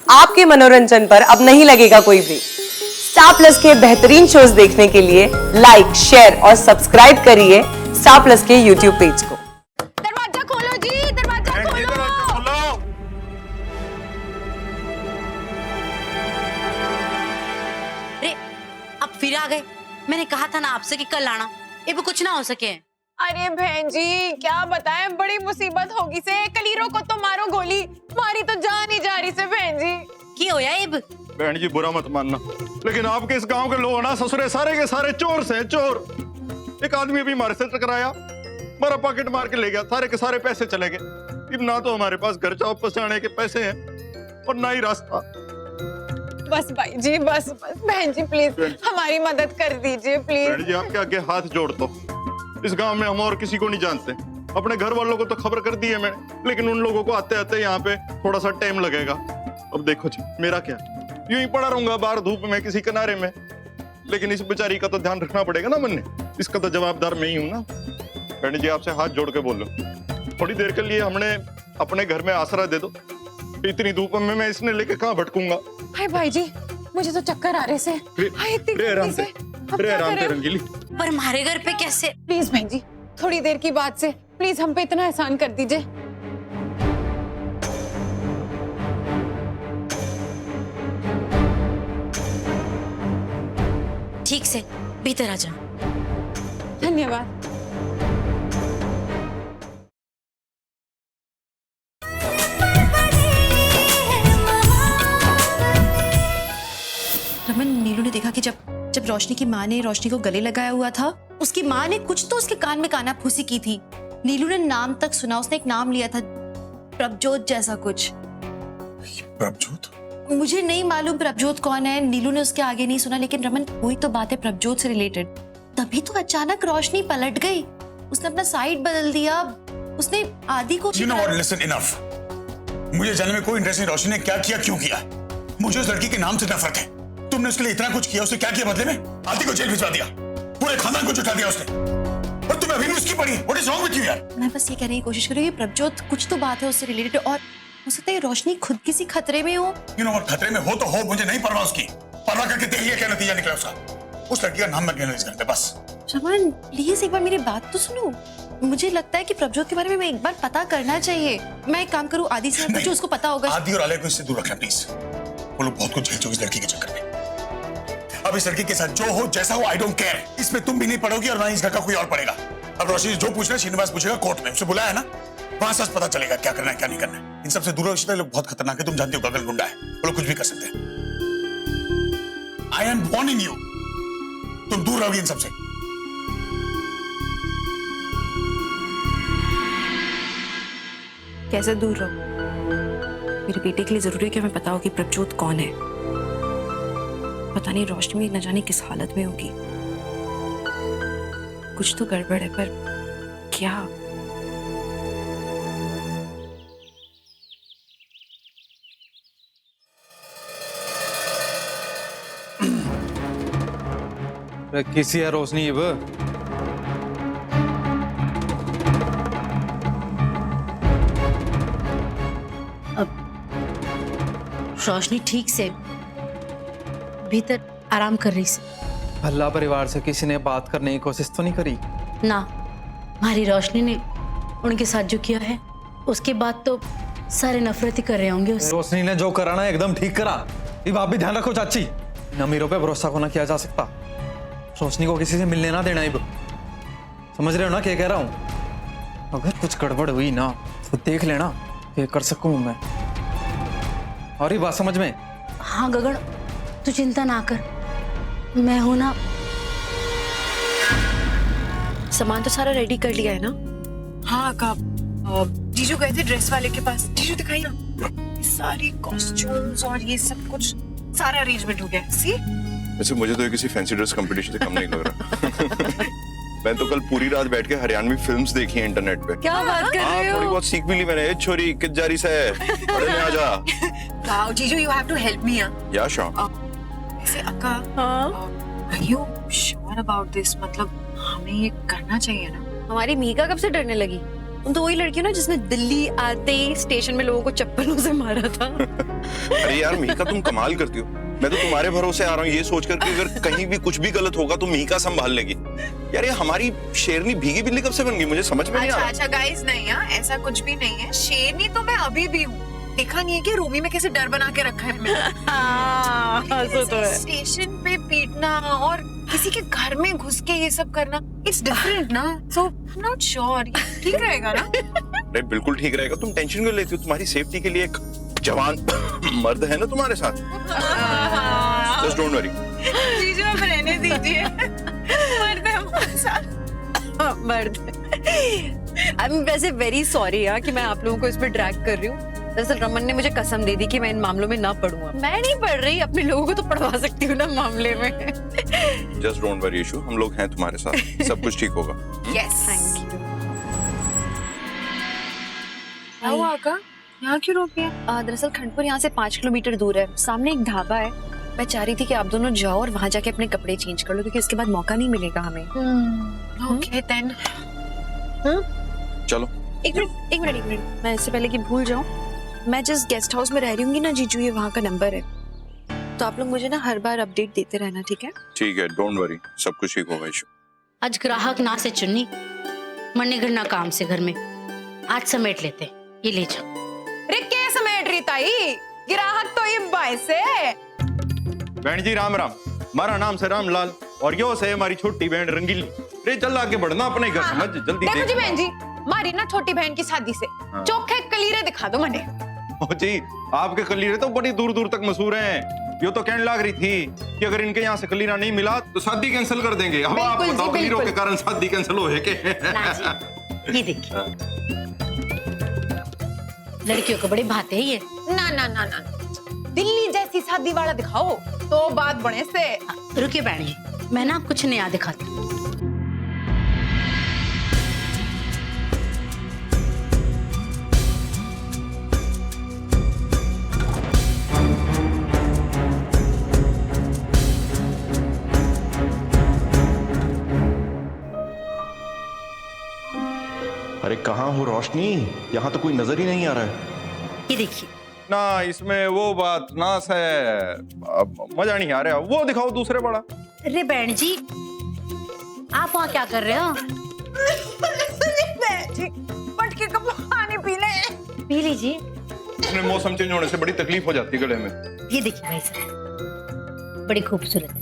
आपके मनोरंजन पर अब नहीं लगेगा कोई ब्रेक। स्टार प्लस के बेहतरीन शोज देखने के लिए लाइक, शेयर और सब्सक्राइब करिए स्टार प्लस के यूट्यूब पेज को। दरवाजा खोलो जी, दरवाजा खोलो। अरे अब फिर आ गए। मैंने कहा था ना आपसे कि कल आना, ये भी कुछ ना हो सके। अरे बहन जी क्या बताएं, बड़ी मुसीबत होगी से। कलीरों को तो मारो गोली, मारी तो जान ही जा रही से बहन जी। की होया इब? बहन जी बुरा मत मानना, लेकिन आपके इस गांव के लोग ना ससुरे सारे के सारे चोर से चोर। एक आदमी भी हमारे से टकराया, मेरा पॉकेट मार के ले गया, सारे के सारे पैसे चले गए। अब ना तो हमारे पास घर वापस जाने के पैसे हैं और ना ही रास्ता। बस भाई जी बस बस, बहन जी प्लीज हमारी मदद कर दीजिए प्लीज। बहन जी आपके आगे हाथ जोड़ दो, इस गांव में हम और किसी को नहीं जानते। अपने घर वालों को तो खबर कर दी है मैंने, लेकिन उन लोगों को आते आते यहाँ पे थोड़ा सा टाइम लगेगा। अब देखो जी मेरा क्या, यूं ही पड़ा रहूंगा बाहर धूप में किसी किनारे में, लेकिन इस बेचारी का तो ध्यान रखना पड़ेगा ना। मन ने इसका तो जवाबदार मैं ही हूँ ना। बहन जी आपसे हाथ जोड़ के बोल लो, थोड़ी देर के लिए हमने अपने घर में आसरा दे दो। इतनी धूप में मैं इसने लेके कहाँ भटकूंगा। हाय भाई जी मुझे तो चक्कर आ रहे से। हाय इतनी आराम गर्मी से, अब क्या आराम से करें? रंगीली। पर हमारे घर पे कैसे? प्लीज बहन जी थोड़ी देर की बात से प्लीज हम पे इतना एहसान कर दीजिए। ठीक से भीतर आ जा। धन्यवाद। रमन, नीलू ने देखा कि जब रोशनी की माँ ने रोशनी को गले लगाया हुआ था, उसकी माँ ने कुछ तो उसके कान में कानाफूसी की थी। नीलू ने नाम तक सुना, उसने एक नाम लिया था प्रभजोत जैसा कुछ। प्रभजोत? मुझे नहीं मालूम प्रभजोत कौन है, नीलू ने उसके आगे नहीं सुना, लेकिन रमन कोई तो बात है प्रभजोत से रिलेटेड। तभी तो अचानक रोशनी पलट गई, उसने अपना साइड बदल दिया, उसने आदि को You know what? Listen, enough. मुझे जानने में कोई इंटरेस्ट नहीं रोशनी ने क्या किया, क्यों किया। मुझे उस लड़की के नाम से नफरत है। तुमने उसके लिए इतना कुछ किया, उसने क्या किया बदले में? आदि को जेल भिजवा दिया, पूरे खानदान को जुटा दिया उसने, और तुम्हें अभी भी उसकी पड़ी। What is wrong with you यार? मैं बस ये कहने की कोशिश कर रही हूँ प्रभजोत कुछ तो बात है उससे रिलेटेड, और हो सकता है रोशनी खुद किसी खतरे में हो। You know what? खतरे में हो तो हो, मुझे नहीं परवाह उसकी। परवाह करके देख लिया क्या नतीजा निकला उसका। उस लड़की का नाम मत लेना इस घर पे बस। रमन प्लीज एक बार मेरी बात तो सुनो। मुझे लगता है कि प्रभजोत के बारे में एक बार पता करना चाहिए। मैं एक काम करूँ, आदि से पूछूं, उसको पता होगा। आदि और आलिया को इससे दूर रखना प्लीज। वो लोग बहुत कुछ झेल चुके इस लड़की के चक्कर में। अब इस लड़की के साथ जो हो जैसा हो, आई डोंट केयर। इसमें तुम भी नहीं पड़ोगी और ना इस घर का कोई और पड़ेगा। अब रोशनी जो पूछना श्रीनिवास पूछेगा कोर्ट में, उसे बुलाया ना, वहां से पता चलेगा क्या करना है क्या नहीं करना है। इन सबसे दूर रहो, लोग बहुत खतरनाक है, तुम जानते हो, गगन गुंडा है, वो लोग कुछ भी कर सकते हैं। आई एम वार्निंग यू, तुम दूर रहोगी इन सबसे। कैसे दूर रहो? मेरे बेटे के लिए जरूरी है कि हमें पता हो कि प्रभजोत कौन है। पता नहीं रोशनी में न जाने किस हालत में होगी। कुछ तो गड़बड़ है, पर क्या? किसी है रोशनी अब? रोशनी ठीक से भीतर आराम कर रही से। भल्ला परिवार से किसी ने बात करने की कोशिश तो नहीं करी ना, हमारी रोशनी ने उनके साथ जो किया है उसके बाद तो सारे नफरत ही कर रहे होंगे उससे। रोशनी ने जो करा ना एकदम ठीक करा। ये आप भी ध्यान रखो चाची, इन अमीरों पे भरोसा को ना किया जा सकता। रोशनी को किसी से मिलने ना देना। इब समझ रहे हो ना क्या कह रहा हूँ? अगर कुछ गड़बड़ हुई ना तो देख लेना ये कर सकूं मैं। और ये बात समझ में? हाँ गगन तू चिंता ना कर, मैं हूं ना। सामान तो सारा रेडी कर लिया है ना? हाँ का जीजू गए थे ड्रेस वाले के पास, जीजू दिखाई ना, सारी कॉस्ट्यूम्स और ये सब कुछ सारा अरेंजमेंट हो गया। सी वैसे मुझे तो ये किसी फैंसी ड्रेस कंपटीशन से कम नहीं लग रहा। मैं तो कल पूरी रात बैठ के हरियाणवी फिल्म्स देखी हैं इंटरनेट पे। क्या बात कर रहे हो? थोड़ी बहुत सीख भी ली मैंने। ए छोरी कित जारी से पढ़ने आ जा। वाओ जीजू you have to help me. Yeah sure. वैसे अक्का are you sure about this? मतलब हमें ये करना चाहिए ना? हमारी मीका कब से डरने लगी? तुम तो वही लड़की हो ना जिसने दिल्ली आते ही स्टेशन में लोगों को चप्पलों से मारा था। अरे यार मीका, तुम कमाल करती हो। मैं तो तुम्हारे भरोसे आ रहा हूँ ये सोचकर कि अगर कहीं भी कुछ भी गलत होगा तो मीका संभाल लेगी। यार ये हमारी शेरनी भीगी बिल्ली कब से बन गई, मुझे समझ में नहीं आ अच्छा रहा। अच्छा गाइस, नहीं यार ऐसा कुछ भी नहीं है। शेरनी तो मैं अभी भी हूँ। देखा नहीं है कि रूमी में कैसे डर बना के रखा है मैंने। स्टेशन पे पीटना और किसी के घर में घुस के ये सब करना, इट्स डिफरेंट ना। सो नॉट श्योर ठीक रहेगा ना? अरे बिल्कुल ठीक रहेगा, तुम टेंशन क्यों लेती हो? तुम्हारी सेफ्टी के लिए एक जवान मर्द है ना तुम्हारे साथ। Just don't worry. जीजू अब रहने दीजिए। मर्द है हमारे साथ। मर्द। आई एम वैसे वेरी सॉरी यार कि मैं आप लोगों को इसमें ड्रैग कर रही हूँ। दरअसल रमन ने मुझे कसम दे दी कि मैं इन मामलों में ना पढ़ूंगा। मैं नहीं पढ़ रही, अपने लोगों को तो पढ़वा सकती हूँ ना मामले में। जस्ट डोंट वरी इशू, हम लोग हैं तुम्हारे साथ, सब कुछ ठीक होगा। Yes thank you. क्या हुआ आका? यहाँ क्यों रोक दिया? दरअसल खंडपुर यहाँ से 5 किलोमीटर दूर है, सामने एक ढाबा है। मैं चाह रही थी कि आप दोनों जाओ और वहां जाके अपने कपड़े चेंज कर लो, क्योंकि इसके बाद मौका नहीं मिलेगा हमें। Okay then. चलो एक मिनट। मैं इससे पहले कि भूल जाऊं, मैं जिस गेस्ट हाउस में रह रही हूँ ना जीजू, ये वहाँ का नंबर है, तो आप लोग मुझे ना हर बार अपडेट देते रहना, ठीक है? ठीक है, डोंट वरी, सब कुछ ठीक होगा इशू। आज ग्राहक ना से चुन्नी, मरने घर ना काम से घर में। आज समेट लेते, ये ले जा। रे क्या समेट रही ताई? ग्राहक तो ये बाय से। बहन जी राम राम, हमारा नाम से रामलाल और यो से हमारी छोटी बहन रंगीली। रे चल आगे बढ़ना अपने घर, समझ जल्दी। देखो जी बहन जी, मारी ना छोटी बहन की शादी से चोखे कलीरे दिखा दो मने। ओ जी, आपके कलीरे तो बड़ी दूर दूर तक मशहूर हैं। यो तो कहने लग रही थी कि अगर इनके यहाँ से कलीरा नहीं मिला तो शादी कैंसिल कर देंगे। अब आप बिल्कुल जी, बताओ कलीरों के बिल्कुल। कारण शादी कैंसिल हो है के? ना जी, ये देखिए लड़कियों को बड़ी भाते है ये। ना ना ना ना, दिल्ली जैसी शादी वाला दिखाओ तो बात बने से। रुकिए बहन जी, मैं ना कुछ नया दिखाती हूँ। अरे कहाँ हो रोशनी? यहाँ तो कोई नजर ही नहीं आ रहा है। ये देखिए, ना इसमें वो बात ना से अब मजा नहीं आ रहा। वो दिखाओ दूसरे बड़ा। अरे बहन जी, आप वहाँ क्या कर रहे हो? पटके का पानी पी ले। पी लीजिए। इसमें मौसम चेंज होने से बड़ी तकलीफ हो जाती है गले में। ये देखिए भाई साहब, बड़ी खूबसूरत है।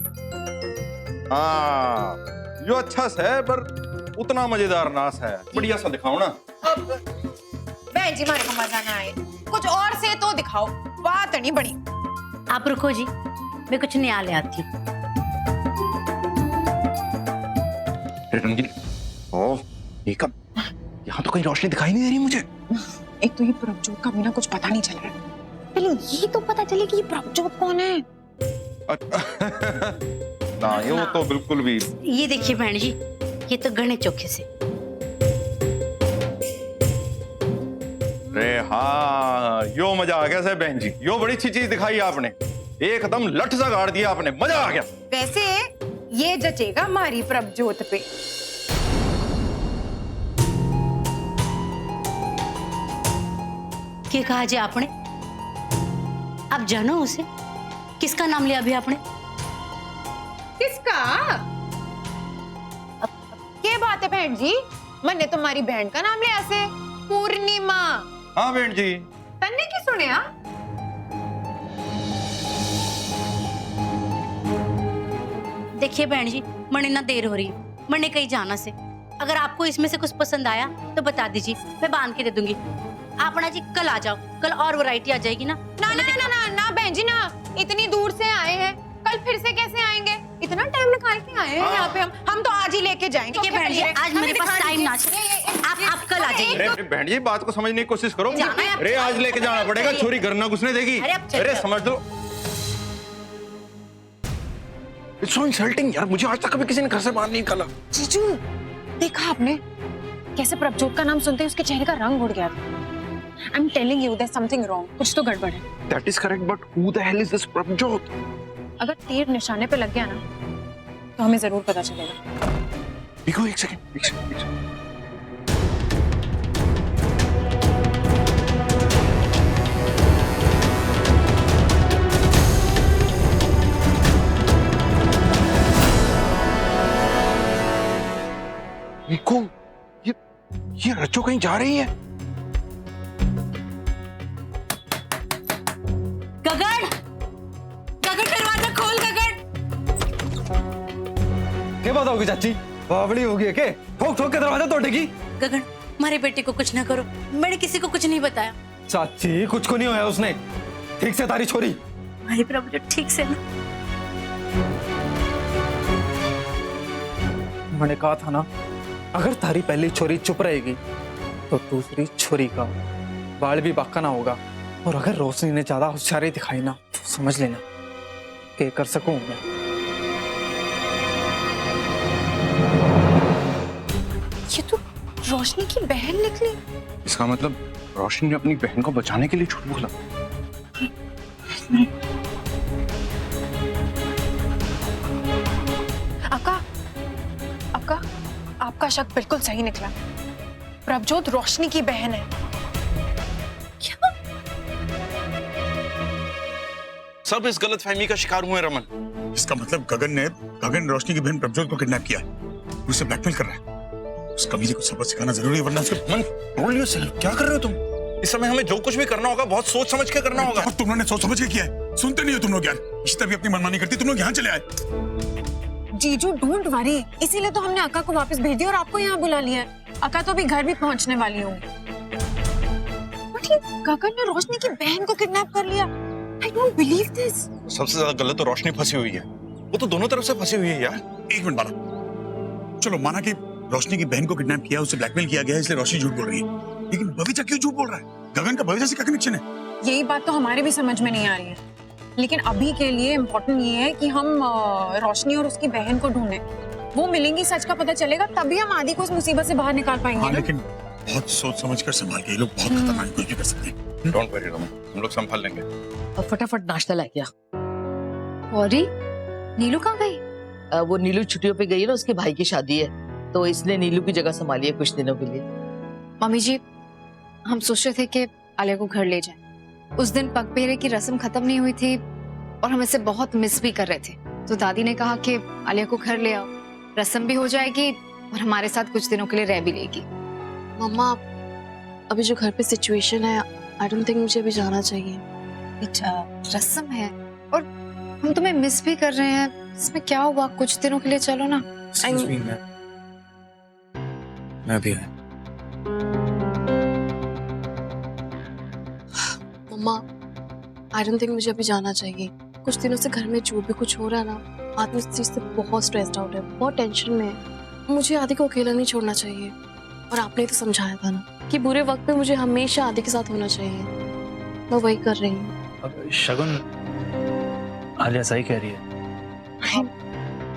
हाँ, यो अच्छा से है पर उतना मजेदार नाश है। बढ़िया सा दिखाओ ना। बहन जी मारे को मजा ना आए, कुछ और से तो दिखाओ, बात नहीं बनी। आप रुको जी, मैं कुछ नया ले आती हूँ। रंगीली, ओह मीका, यहाँ तो कहीं रोशनी दिखाई नहीं दे रही मुझे। एक तो ये प्रभजोत का भी ना कुछ पता नहीं चल रहा है। पहले ये तो पता चले कि ये प्रभजोत कौन है। ना ये वो तो बिल्कुल भी। ये देखिए बहन जी, ये तो गणे चोखे से। अरे हाँ, यो मजा आ गया से बहन जी, यो बड़ी अच्छी चीज दिखाई आपने। एकदम लठ सा गाड़ दिया आपने, मजा आ गया। वैसे ये जचेगा हमारी प्रभजोत पे। क्या कहा जी आपने? आप जानो उसे? किसका नाम लिया अभी आपने? किसका? क्या बात है बहन जी, मैंने तुम्हारी बहन का नाम लिया से, पूर्णिमा। हाँ बहन जी। तन्ने की सुने? देखिए बहन जी, मने ना देर हो रही है, मने कहीं जाना से। अगर आपको इसमें से कुछ पसंद आया तो बता दीजिए, मैं बांध के दे दूंगी। आप ना जी कल आ जाओ, कल और वैरायटी आ जाएगी ना। ना ना ना ना ना बहन जी ना, इतनी दूर से आए हैं, कल फिर से कैसे आएंगे? इतना टाइम निकाल के आए हैं यहाँ पे हम तो आज ही लेके जाएंगे। ठीक है बहन जी, आज मेरे पास टाइम ना है। आप कल आ जाइए। अरे बहन जी, बात को समझने की कोशिश करो। जाना है। अरे आज लेके जाना पड़ेगा, छोरी घर ना घुसने देगी। अरे अब चलिए। अरे समझ लो। इट्स सो इंसल्टिंग यार, मुझे आज तक कभी किसी ने घर से बाहर नहीं निकाला। जीजू देखा आपने कैसे प्रभजोत का नाम सुनते ही उसके चेहरे का रंग उड़ गया था। I am telling you there something wrong, कुछ तो गड़बड़ है। That is correct, but who the hell is this Prabhjot? अगर तीर निशाने पे लग गया ना तो हमें जरूर पता चलेगा। मीको एक सेकंड। बच्चों कहीं जा रही है? गगन, गगन दरवाजा खोल गगन। क्या बात होगी चाची? बावड़ी होगी है के? ठोक ठोक के दरवाजा तोड़ेगी? गगन, हमारे बेटे को कुछ ना करो, मैंने किसी को कुछ नहीं बताया। चाची कुछ को नहीं होया उसने, ठीक से तारी छोरी। हमारे प्रभु ठीक से ना। मैंने कहा था ना, अगर तारी पहली छोरी चुप रहेगी तो दूसरी छोरी का बाल भी बाका ना होगा। और अगर रोशनी ने ज्यादा होशियारी दिखाई ना तो समझ लेना कि कर सकूं मैं। ये तो रोशनी की बहन निकली। इसका मतलब रोशनी ने अपनी बहन को बचाने के लिए झूठ बोला। अक्का, आपका शक बिल्कुल सही निकला। प्रभजोत रोशनी की बहन है। सब इस गलतफहमी का शिकार हुए रमन। इसका मतलब गगन रोशनी की बहन प्रभजोत को किडनैप किया है, उसे ब्लैकमेल कर रहा है। उस कमीजे को सबक सिखाना जरूरी है, वरना फिर मन बोल लियो सर, क्या कर रहे हो तुम? इस समय हमें जो कुछ भी करना होगा बहुत सोच समझ के करना होगा। तुम लोगों ने सोच समझ के किया है। सुनते नहीं हो तुम लोग यार। इसी भी अपनी मनमानी करती, तुम लोग यहाँ चले आए। जीजू डोंट वरी, इसीलिए तो हमने अक्का को वापस भेज दिया और आपको यहाँ बुला लिया है। अक्का तो अभी घर भी पहुंचने वाली होंगी। गगन ने रोशनी की बहन को किडनैप कर लिया। I don't believe this. सबसे ज्यादा गलत तो रोशनी फंसी हुई है। वो तो दोनों तरफ से फंसी हुई है यार। एक मिनट बाला, चलो माना कि रोशनी की बहन को किडनैप किया, उसे ब्लैकमेल किया गया, इसलिए रोशनी झूठ बोल रही है। लेकिन भविष्य क्यों झूठ बोल रहा है? गगन का भविष्य से क्या कनेक्शन है? यही बात तो हमारे भी समझ में नहीं आ रही है। लेकिन अभी के लिए इम्पोर्टेंट ये है कि हम रोशनी और उसकी बहन को ढूंढें। वो मिलेंगी, सच का पता चलेगा, तभी हम आदि को उस मुसीबत से बाहर निकाल पाएंगे। हाँ, लेकिन बहुत सोच समझ कर संभाल के, ये लोग बहुत खतरनाक कुछ भी कर सकते हैं। डोंट वरी रमन, हम लोग संभाल लेंगे। अब फटाफट नाश्ता लेके आ। और नीलू कहाँ गई? वो नीलू छुट्टियों पे गई है ना, उसके भाई की शादी है, तो इसने नीलू की जगह संभाली है कुछ दिनों के लिए। मम्मी जी, हम सोच रहे थे कि आलिया को घर ले जाएं। उस दिन पगपेरे की रस्म खत्म नहीं हुई थी और हम इसे बहुत मिस भी कर रहे थे, तो दादी ने कहा कि आलिया को घर ले आओ, रस्म भी हो जाएगी और हमारे साथ कुछ दिनों के लिए रह भी लेगी। मम्मा, अभी जो घर पे सिचुएशन है, आई डोंट थिंक मुझे अभी जाना चाहिए। अच्छा, रस्म है और हम तुम्हें मिस भी कर रहे हैं, इसमें क्या हुआ? कुछ दिनों के लिए चलो ना। मैं भी है। मम्मा, आई डोंट थिंक मुझे अभी जाना चाहिए। कुछ दिनों से घर में जो भी कुछ हो रहा है ना, आदमी इस चीज से बहुत स्ट्रेस्ड आउट है, बहुत टेंशन में है। मुझे आदि को अकेला नहीं छोड़ना चाहिए। और आपने तो समझाया था ना कि बुरे वक्त में मुझे हमेशा आदि के साथ होना चाहिए। मैं वही कर रही हूँ। शगुन, आलिया सही कह रही है।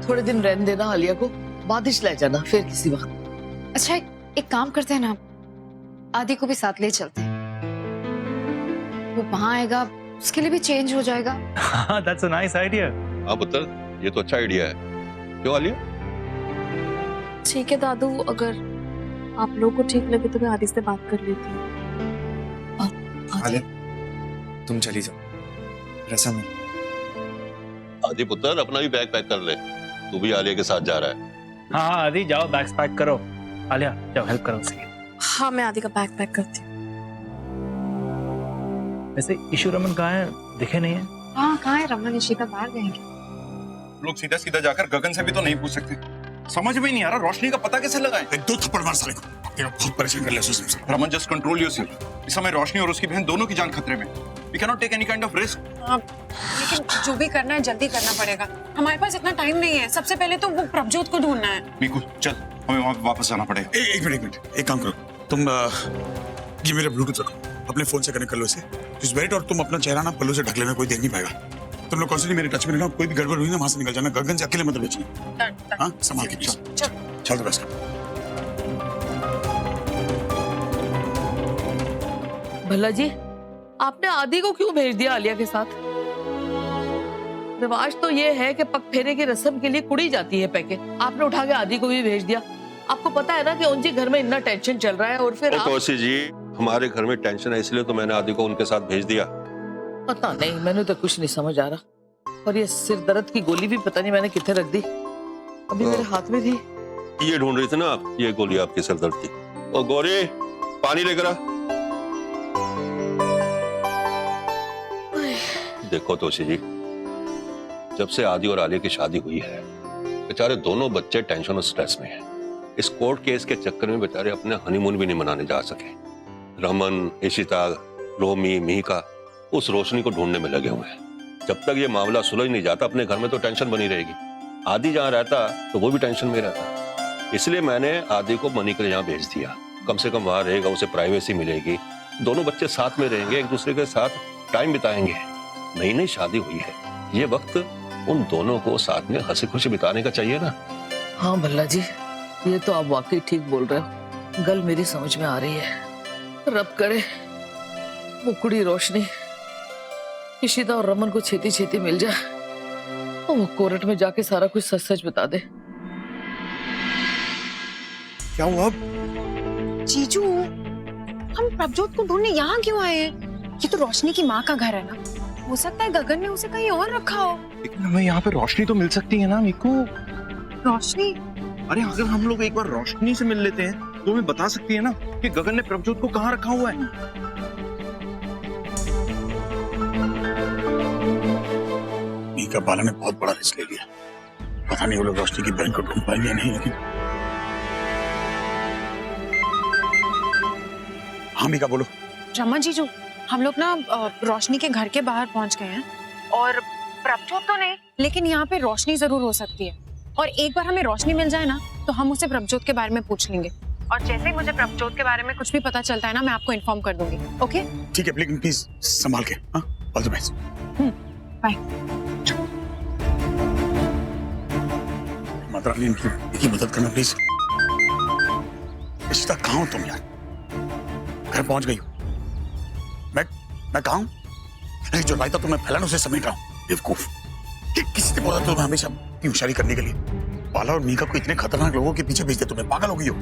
थोड़े दिन रहने देना आलिया को, बादिश ले जाना फिर किसी वक्त। अच्छा, एक काम करते हैं ना, आदि को भी साथ ले चलते हैं। वो वहां आएगा, उसके लिए भी चेंज हो जाएगा। हाँ, that's a nice idea. हाँ पुत्र, ये तो अच्छा आइडिया है। क्यों आलिया? ठीक है दादू, अगर आप लोगों को ठीक लगे तो मैं आदि से बात कर लेती हूँ। आलिया, तुम चली जाओ, रस्म है। आदि पुत्र, अपना भी बैग पैक कर ले, तू भी आलिया के साथ जा रहा है। हाँ आदि, जाओ बैग्स पैक करो। आलिया जाओ, हेल्प करो उसकी। हाँ, मैं आदि का बैग पैक करती हूँ। वैसे ईशु रमन कहाँ है? दिखे नहीं है। हाँ, कहाँ है रमन? इशिता बाहर गए हैं। लोग सीधा सीधा जाकर गगन से भी तो नहीं पूछ सकते। समझ में नहीं आ रहा रोशनी का पता कैसे लगाएं? दो थप्पड़ मार साले को, तेरा बहुत परेशान कर लिया उसने। Raman, just control yourself. इस समय रोशनी और उसकी बहन दोनों की जान खतरे में। We cannot take any kind of risk. लेकिन जो भी करना है जल्दी करना पड़ेगा। हमारे पास इतना टाइम नहीं है। सबसे पहले तो वो प्रभजोत को ढूंढना है। मीकू, चल, हमें वहां वापस जाना पड़ेगा। एक मिनट, एक काम करो, तुम ये मेरा ब्लूटूथ रखो, अपने फोन से कनेक्ट कर लो इसे। जस्ट वेट, और तुम अपना चेहरा ना पल्लू से ढक लेना, कोई देख नहीं पाएगा। तुम लोग कॉन्स्टेंटली मेरे टच में रहना, कोई भी गड़बड़ हुई ना वहां से निकल जाना। गगन से अकेले मत बेचना। हाँ, संभाल के चल तो बस। भला जी, आपने आदि को क्यों भेज दिया आलिया के साथ? रिवाज तो ये है कि पग फेरे की रस्म के लिए कुड़ी जाती है पैके, आपने उठा के आदि को भी भेज दिया। आपको पता है ना कि उनके घर में इतना टेंशन चल रहा है, और फिर कौशी जी, हमारे घर में टेंशन है, इसलिए तो मैंने आदि को उनके साथ भेज दिया। पता नहीं, मैंने तो कुछ नहीं समझ आ रहा। और ये सिर दर्द की गोली भी पता नहीं मैंने कितने रख दी, अभी मेरे हाथ में थी। ये ढूंढ रही थी ना आप, ये गोली आपकी सिर दर्द की। ओ गौरी, पानी लेकर आ। देखो तोशी जी, जब से आदि और आलिया की शादी हुई है, बेचारे दोनों बच्चे टेंशन और स्ट्रेस में हैं। इस कोर्ट केस के चक्कर में बेचारे अपने हनीमून भी नहीं मनाने जा सके। रमन, इशिता, रोमी, मिहिका उस रोशनी को ढूंढने में लगे हुए हैं। जब तक ये मामला सुलझ नहीं जाता, अपने घर में तो टेंशन बनी रहेगी। आदि जहाँ रहता तो वो भी टेंशन में रहता। इसलिए मैंने आदि को मनी के यहाँ भेज दिया। कम से कम वहां रहेगा, उसे प्राइवेसी मिलेगी, दोनों बच्चे साथ में रहेंगे, एक दूसरे के साथ टाइम बिताएंगे। नई नई शादी हुई है, ये वक्त उन दोनों को साथ में हंसी खुशी बिताने का चाहिए ना। हाँ भल्ला जी, ये तो आप वाकई ठीक बोल रहे हो। गल मेरी समझ में आ रही है। रब करे वो कुड़ी रोशनी इशिता और रमन को छेती छेती मिल जाए और वो कोर्ट में जाके सारा कुछ सच सच बता दे। क्या हुआ? जीजू, हम प्रभजोत को ढूंढने यहाँ क्यों आए हैं? ये तो रोशनी की माँ का घर है ना। हो सकता है गगन ने उसे कहीं और रखा हो। लेकिन हमें यहाँ पे रोशनी तो मिल सकती है ना मीकू। रोशनी? अरे अगर हम लोग एक बार रोशनी से मिल लेते हैं तो हमें बता सकती है ना कि गगन ने प्रभजोत को कहाँ रखा हुआ है। मीका बाला ने बहुत बड़ा रिस्क ले लिया। पता नहीं वो लोग रोशनी की बहन को ढूंढ पाएंगे या नहीं, लेकिन हाँ मीका बोलो। रमन जीजू, हम लोग ना रोशनी के घर के बाहर पहुंच गए हैं और प्रभजोत तो नहीं, लेकिन यहाँ पे रोशनी जरूर हो सकती है। और एक बार हमें रोशनी मिल जाए ना तो हम उसे प्रभजोत के बारे में पूछ लेंगे। और जैसे ही मुझे प्रभजोत के बारे में कुछ भी पता चलता है ना, मैं आपको इन्फॉर्म कर दूंगी। ओके? ठीक है, लेकिन प्लीज संभाल के। हाँ, all the best. Bye. Mata Rani, इनकी मदद करना प्लीज। इशिता, कहाँ हो तुम यार? घर पहुंच गई हो? मैं कहाँ हूँ? अरे जो रायता तुम्हें फैलाना उसे समेट रहा हूँ। बेवकूफ, किसी ने बोला तुम्हें हमेशा की होशियारी करने के लिए? बाला और मीका को इतने खतरनाक लोगों के पीछे भेजते, तुम्हें पागल हो गई हो?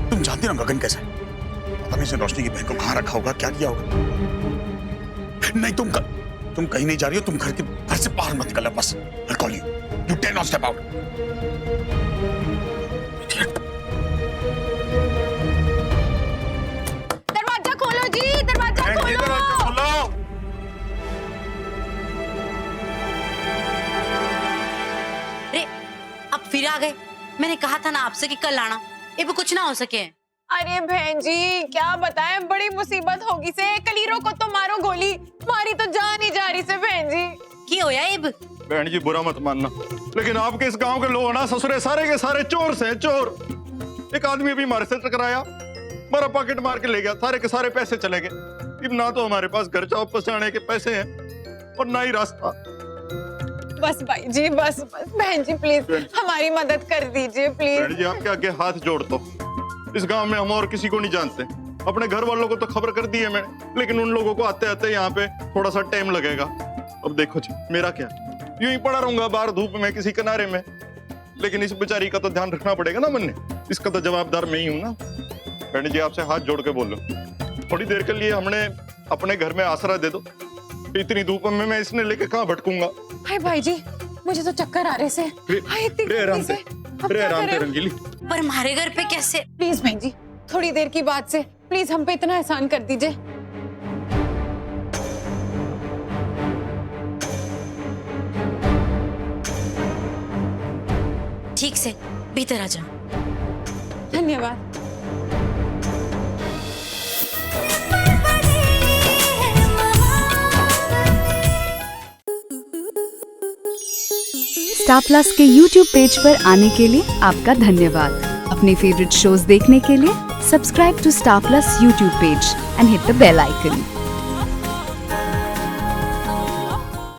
तुम जानती हो ना गगन कैसा है? पता नहीं इसने रोशनी की बहन को कहाँ रखा होगा, क्या किया होगा। नहीं, तुम कहीं नहीं जा रही हो। तुम घर से बाहर मत निकलना बस। I'll call you. You dare not step out. दरवाजा खोलो जी, दरवाजा खोलो। अरे अब फिर आ गए। मैंने कहा था ना आपसे कि कल आना। ये भी कुछ ना हो सके। अरे बहन जी, क्या बताएं, बड़ी मुसीबत होगी से। कलीरों को तो मारो गोली, मारी तो जान ही जा रही से। बहन जी की होया इब? बहन जी बुरा मत मानना, लेकिन आपके इस गांव के लोग ना ससुरे सारे के सारे चोर से चोर। एक आदमी अभी हमारे से टकराया, हमारा पॉकेट मार के ले गया, सारे के सारे पैसे चले गए। अब ना तो हमारे पास घर वापस जाने के पैसे हैं और ना ही रास्ता। बस भाई जी, बस बहन जी प्लीज हमारी मदद कर दीजिए प्लीज। बहन जी आपके आगे हाथ जोड़ दो। इस गांव में हम और किसी को नहीं जानते। अपने घर वालों को तो खबर कर दी है मैंने, लेकिन उन लोगों को आते आते यहाँ पे थोड़ा सा टाइम लगेगा। अब देखो जी, मेरा क्या, यूं ही पड़ा रहूंगा बाहर धूप में किसी किनारे में, लेकिन इस बेचारी का तो ध्यान रखना पड़ेगा ना। मन इसका तो जवाबदार मैं ही हूँ ना। बहन जी आपसे हाथ जोड़ के बोल लो, थोड़ी देर के लिए हमने अपने घर में आसरा दे दो। इतनी धूप में मैं इसने लेके कहाँ भटकूंगा। हाय भाई जी, मुझे तो चक्कर आ रहे से। हाय इतनी आराम से, आराम से रंगीली। पर हमारे घर पे कैसे? प्लीज बहन जी, थोड़ी देर की बात से प्लीज हम पे इतना एहसान कर दीजिए। ठीक से भीतर आ जाओ। धन्यवाद। स्टार प्लस के YouTube पेज पर आने के लिए आपका धन्यवाद। अपने फेवरेट शोज देखने के लिए subscribe to Star Plus YouTube page and hit the bell icon.